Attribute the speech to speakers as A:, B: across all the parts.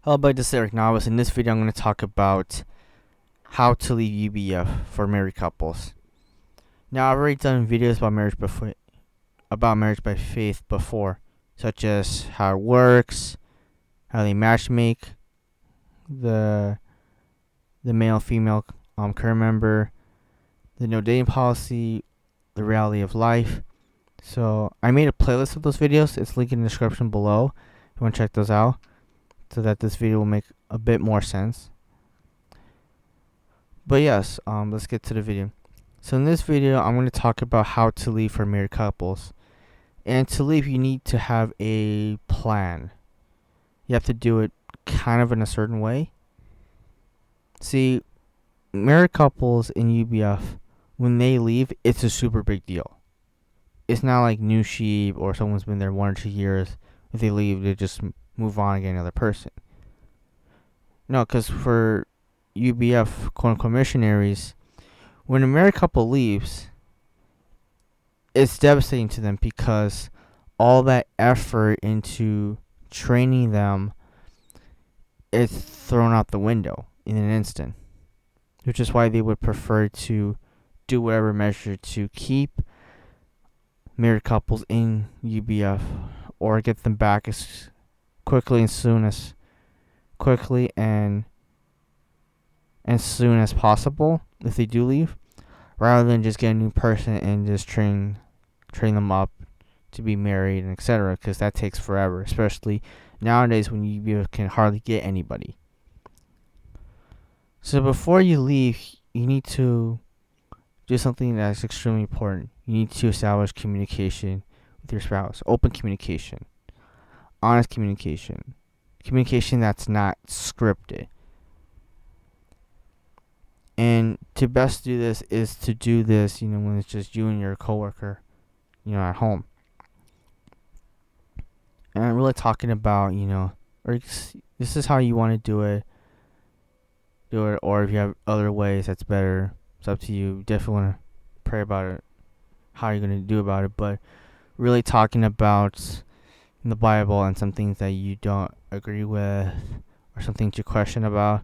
A: Hello, buddy, this is Eric Novice. In this video, I'm going to talk about how to leave UBF for married couples. Now, I've already done videos about marriage by faith before, such as how it works, how they matchmake, the male-female current member, the no dating policy, the reality of life. So I made a playlist of those videos. It's linked in the description below. If you want to check those out, so that this video will make a bit more sense. But yes, let's get to the video. So in this video, I'm going to talk about how to leave for married couples. And to leave, you need to have a plan. You have to do it kind of in a certain way. See, married couples in UBF, when they leave, it's a super big deal. It's not like new sheep or someone's been there 1 or 2 years. If they leave, they just move on and get another person. No, because for UBF, quote-unquote, missionaries, when a married couple leaves, it's devastating to them because all that effort into training them is thrown out the window in an instant, which is why they would prefer to do whatever measure to keep married couples in UBF or get them back as quickly and soon as possible if they do leave, rather than just get a new person and just train them up to be married and etc. Because that takes forever, especially nowadays when you can hardly get anybody. So before you leave, you need to do something that's extremely important. You need to establish communication with your spouse. Open communication, honest communication, communication that's not scripted. And to best do this is to do this, when it's just you and your coworker, at home. And I'm really talking about, or this is how you want to do it, or if you have other ways, that's better. It's up to you. Definitely want to pray about it, how you're going to do about it, but really talking about the Bible and some things that you don't agree with or some things you question about,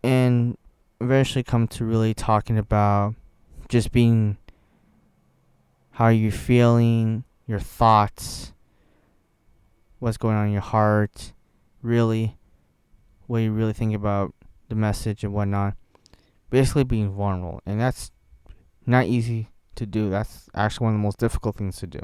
A: and eventually come to really talking about just being how you're feeling, your thoughts, what's going on in your heart, really what you really think about the message and whatnot. Basically being vulnerable, and that's not easy to do. That's actually one of the most difficult things to do.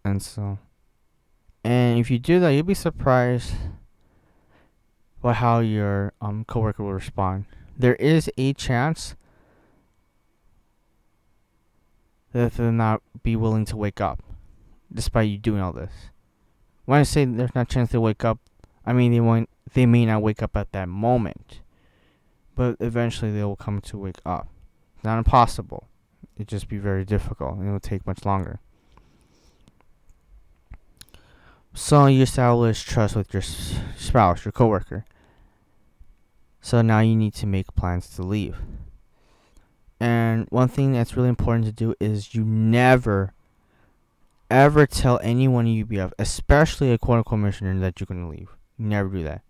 A: And if you do that, you'll be surprised by how your coworker will respond. There is a chance that they'll not be willing to wake up, despite you doing all this. When I say there's not a chance they'll wake up, I mean they may not wake up at that moment, but eventually they will come to wake up. It's not impossible. It'll just be very difficult, and it will take much longer. So you establish trust with your spouse, your coworker. So now you need to make plans to leave. And one thing that's really important to do is you never, ever tell anyone in UBF, especially a quote-unquote missionary, that you're going to leave. You never do that.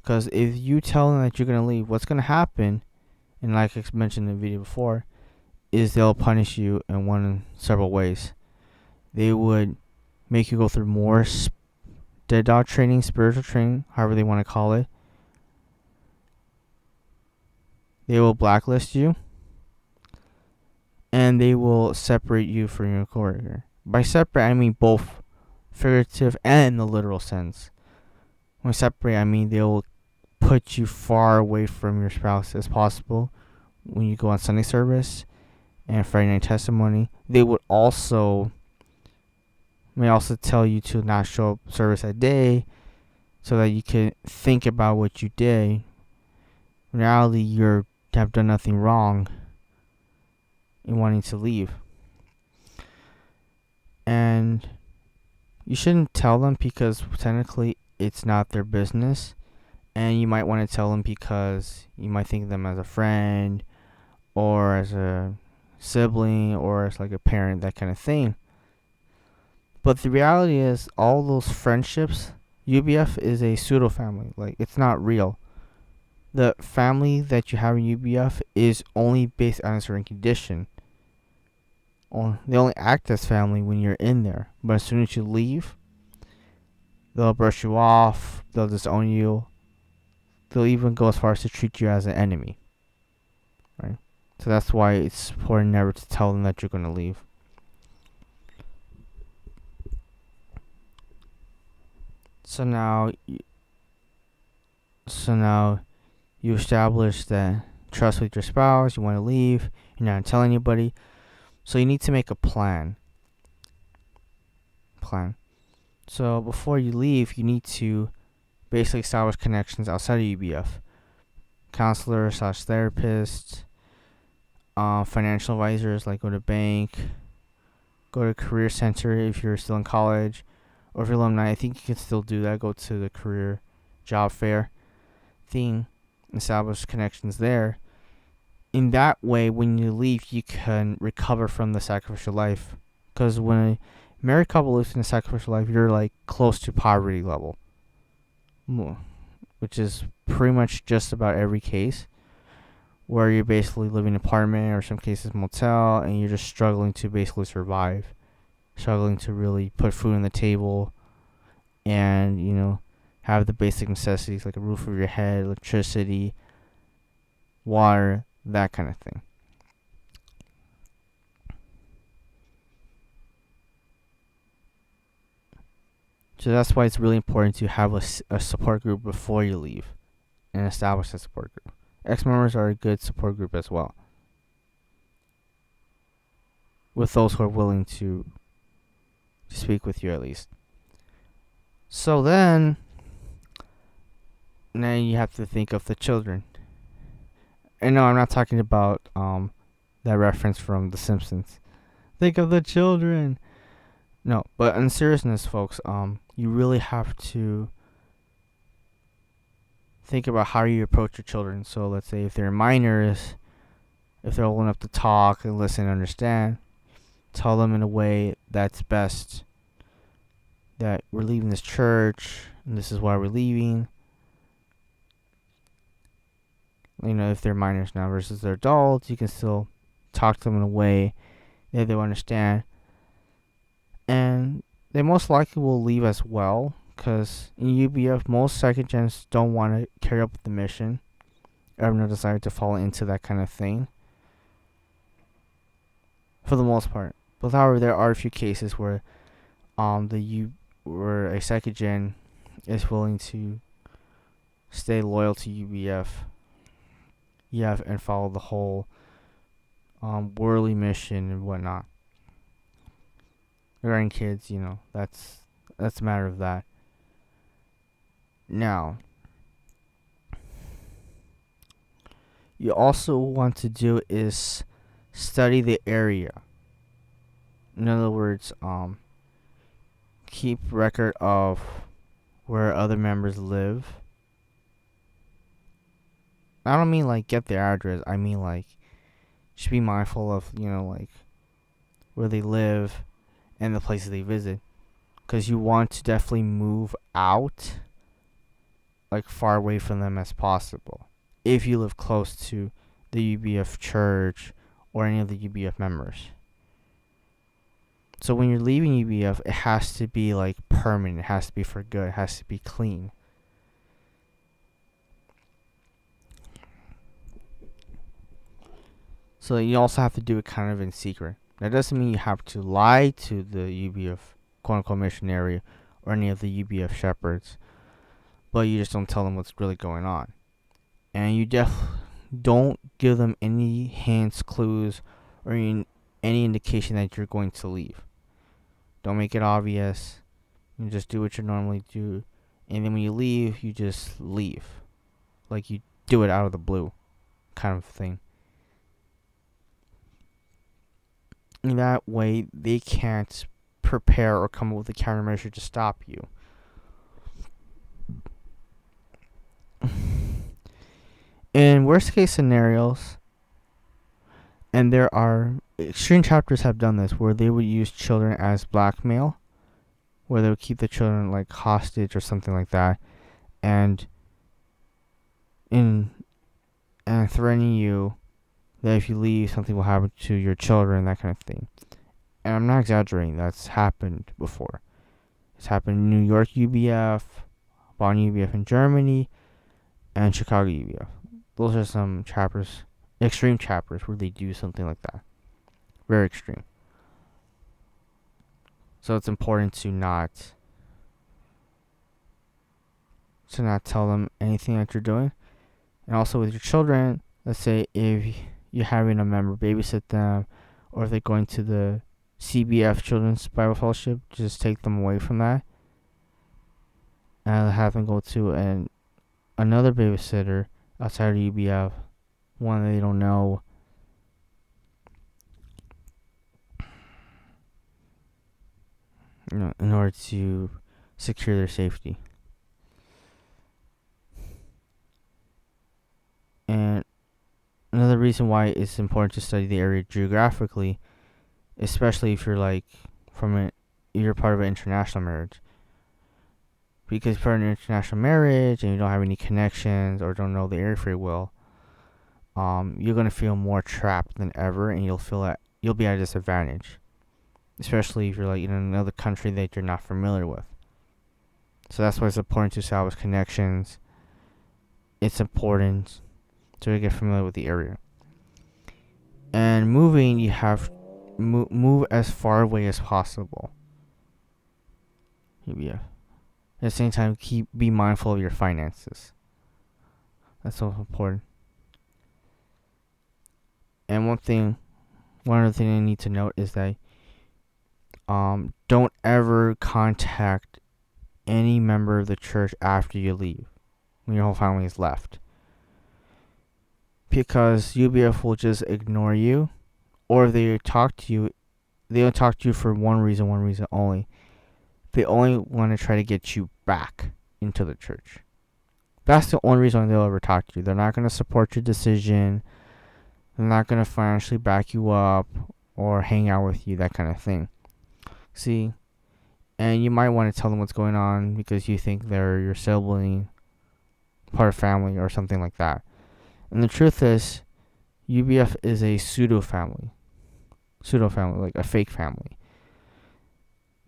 A: Because if you tell them that you're going to leave, what's going to happen, and like I mentioned in the video before, is they'll punish you in several ways. They would make you go through more dead dog training, spiritual training, however they want to call it. They will blacklist you, and they will separate you from your coworker. By separate, I mean both figurative and the literal sense. When separate, I mean they will put you far away from your spouse as possible when you go on Sunday service and Friday night testimony. They would may also tell you to not show up service that day so that you can think about what you did. In reality, you have done nothing wrong in wanting to leave. And you shouldn't tell them because technically it's not their business. And you might want to tell them because you might think of them as a friend or as a sibling or as like a parent, that kind of thing. But the reality is, all those friendships, UBF is a pseudo family. Like, it's not real. The family that you have in UBF is only based on a certain condition. They only act as family when you're in there. But as soon as you leave, they'll brush you off. They'll disown you. They'll even go as far as to treat you as an enemy. Right? So that's why it's important never to tell them that you're going to leave. So now you establish that trust with your spouse. You want to leave. You're not going to tell anybody. So you need to make a plan. So before you leave, you need to basically establish connections outside of UBF. Counselor/therapists, financial advisors, like go to bank, go to career center if you're still in college, or if you're alumni, I think you can still do that. Go to the career job fair thing, establish connections there. In that way, when you leave, you can recover from the sacrificial life. Because when a married couple lives in a sacrificial life, you're like close to poverty level, which is pretty much just about every case, where you're basically living in an apartment or some cases motel, and you're just struggling to basically survive, struggling to really put food on the table, and have the basic necessities like a roof over your head, electricity, water, that kind of thing. So that's why it's really important to have a support group before you leave and establish a support group. Ex-members are a good support group as well, with those who are willing to speak with you at least. So then, now you have to think of the children. And no, I'm not talking about that reference from The Simpsons. Think of the children. No, but in seriousness, folks, you really have to think about how you approach your children. So let's say if they're minors, if they're old enough to talk and listen and understand, tell them in a way that's best that we're leaving this church and this is why we're leaving. If they're minors now versus they're adults, you can still talk to them in a way that they'll understand. And they most likely will leave as well, because in UBF, most second gens don't want to carry up with the mission, or have no desire to fall into that kind of thing, for the most part. But however, there are a few cases where where a second gen is willing to stay loyal to UBF, and follow the whole worldly mission and whatnot. Regarding kids, that's a matter of that. Now, you also want to do is study the area. In other words, keep record of where other members live. I don't mean like get their address. I mean like just be mindful of like where they live and the places they visit, because you want to definitely move out like far away from them as possible if you live close to the UBF church or any of the UBF members. So when you're leaving UBF, it has to be like permanent. It has to be for good. It has to be clean. So you also have to do it kind of in secret. That doesn't mean you have to lie to the UBF quote-unquote missionary or any of the UBF shepherds, but you just don't tell them what's really going on. And you don't give them any hints, clues, or any indication that you're going to leave. Don't make it obvious. You just do what you normally do. And then when you leave, you just leave. Like you do it out of the blue kind of thing. In that way, they can't prepare or come up with a countermeasure to stop you. In worst case scenarios, and there are extreme chapters have done this, where they would use children as blackmail where they would keep the children like hostage or something like that, and in and threatening you that if you leave, something will happen to your children, that kind of thing. And I'm not exaggerating. That's happened before. It's happened in New York UBF, Bonn UBF in Germany, and Chicago UBF. Those are some chapters, extreme chapters, where they do something like that. Very extreme. So it's important to not tell them anything that you're doing. And also with your children, let's say if you're having a member babysit them, or if they're going to the CBF Children's Bible Fellowship, just take them away from that and have them go to another babysitter outside of UBF, one they don't know. In order to secure their safety. And another reason why it's important to study the area geographically, especially if you're you're part of an international marriage. Because if you're in an international marriage and you don't have any connections or don't know the area very well, you're gonna feel more trapped than ever, and you'll feel that you'll be at a disadvantage, especially if you're like in another country that you're not familiar with. So that's why it's important to establish connections. It's important to get familiar with the area. And moving, you have move as far away as possible. Yeah. At the same time, be mindful of your finances. That's so important. And one other thing I need to note is that don't ever contact any member of the church after you leave, when your whole family is left. Because UBF will just ignore you, or if they talk to you, they don't talk to you for one reason only. They only want to try to get you back into the church. That's the only reason they'll ever talk to you. They're not going to support your decision. They're not going to financially back you up or hang out with you, that kind of thing. See? And you might want to tell them what's going on because you think they're your sibling, part of family, or something like that. And the truth is, UBF is a pseudo family, like a fake family.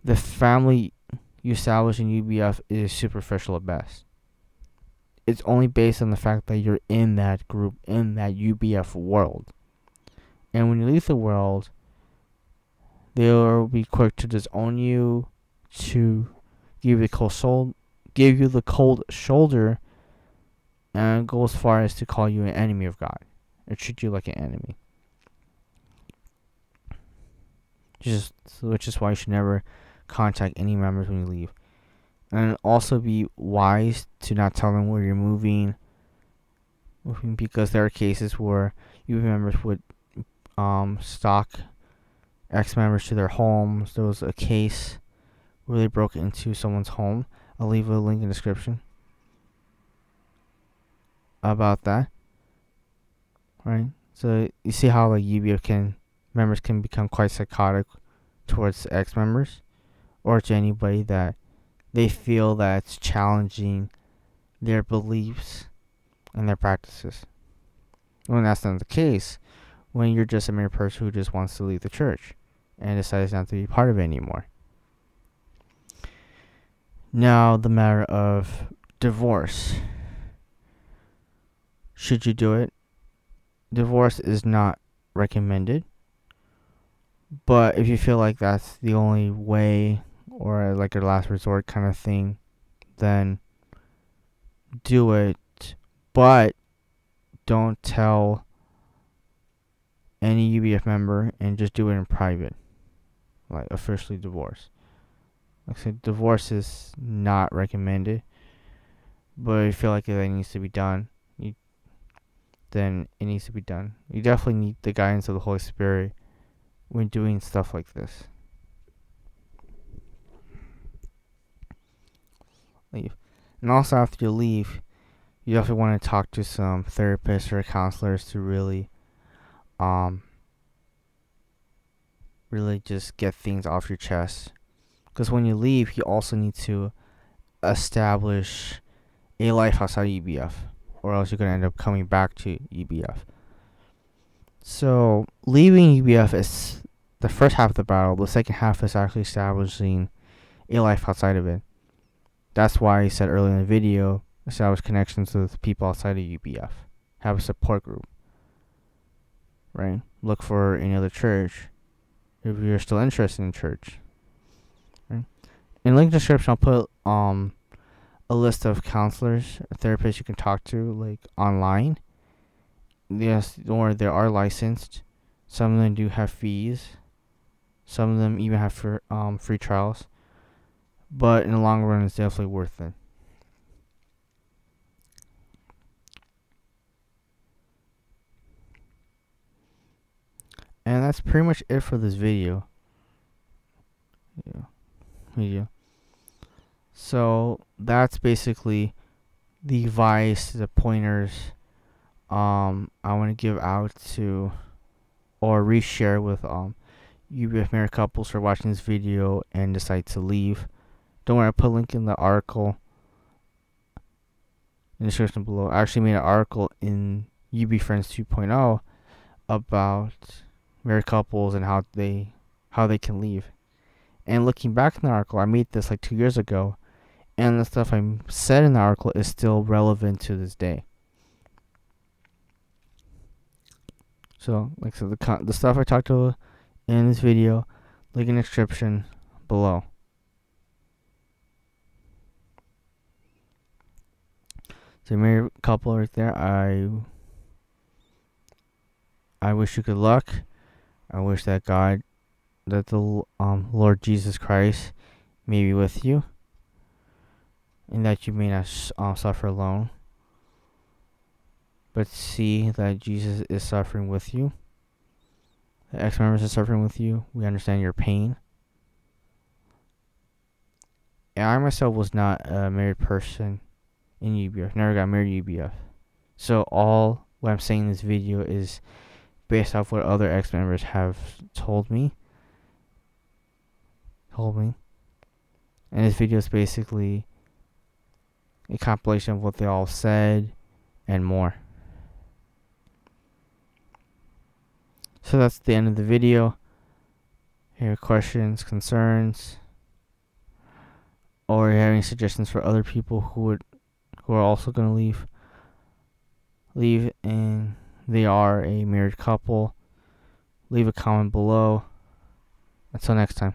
A: The family you establish in UBF is superficial at best. It's only based on the fact that you're in that group, in that UBF world. And when you leave the world, they'll be quick to disown you, to give you the cold shoulder, and go as far as to call you an enemy of God, or treat you like an enemy. Which is why you should never contact any members when you leave. And also be wise to not tell them where you're moving, because there are cases where UBF members would stalk ex-members to their homes. There was a case where they broke into someone's home. I'll leave a link in the description about that. Right? So you see how like UBF members can become quite psychotic towards ex-members, or to anybody that they feel that's challenging their beliefs and their practices. When that's not the case, when you're just a mere person who just wants to leave the church and decides not to be part of it anymore. Now, the matter of divorce. Should you do it? Divorce is not recommended. But if you feel like that's the only way, or like a last resort kind of thing, then do it. But don't tell any UBF member, and just do it in private. Like officially divorce. Like I said, divorce is not recommended. But if you feel like that needs to be done, then it needs to be done. You definitely need the guidance of the Holy Spirit when doing stuff like this. Leave. And also after you leave, you definitely want to talk to some therapists or counselors to really just get things off your chest. Because when you leave, you also need to establish a life outside of UBF, or else you're going to end up coming back to UBF. So, leaving UBF is the first half of the battle. The second half is actually establishing a life outside of it. That's why I said earlier in the video, establish connections with people outside of UBF. Have a support group. Right? Look for any other church if you're still interested in church. Right? In the link description, I'll put a list of counselors, therapists you can talk to, like online. Yes, or they are licensed. Some of them do have fees. Some of them even have free trials. But in the long run, it's definitely worth it. And that's pretty much it for this video. So that's basically the advice, the pointers I want to give out to or reshare with UBF married couples who are watching this video and decide to leave. Don't worry, I put a link in the article in the description below. I actually made an article in UB Friends 2.0 about married couples and how they can leave. And looking back in the article, I made this like 2 years ago, and the stuff I said in the article is still relevant to this day. So, like I said, the stuff I talked about in this video, link in the description below. So, married couple right there, I wish you good luck. I wish that the Lord Jesus Christ may be with you, and that you may not suffer alone, but see that Jesus is suffering with you. The ex-members are suffering with you. We understand your pain. And I myself was not a married person in UBF. Never got married in UBF. So all what I'm saying in this video is based off what other ex-members have told me. And this video is basically a compilation of what they all said and more. So that's the end of the video. Here are questions, concerns, or you have any suggestions for other people who are also going to leave and they are a married couple. Leave a comment below. Until next time.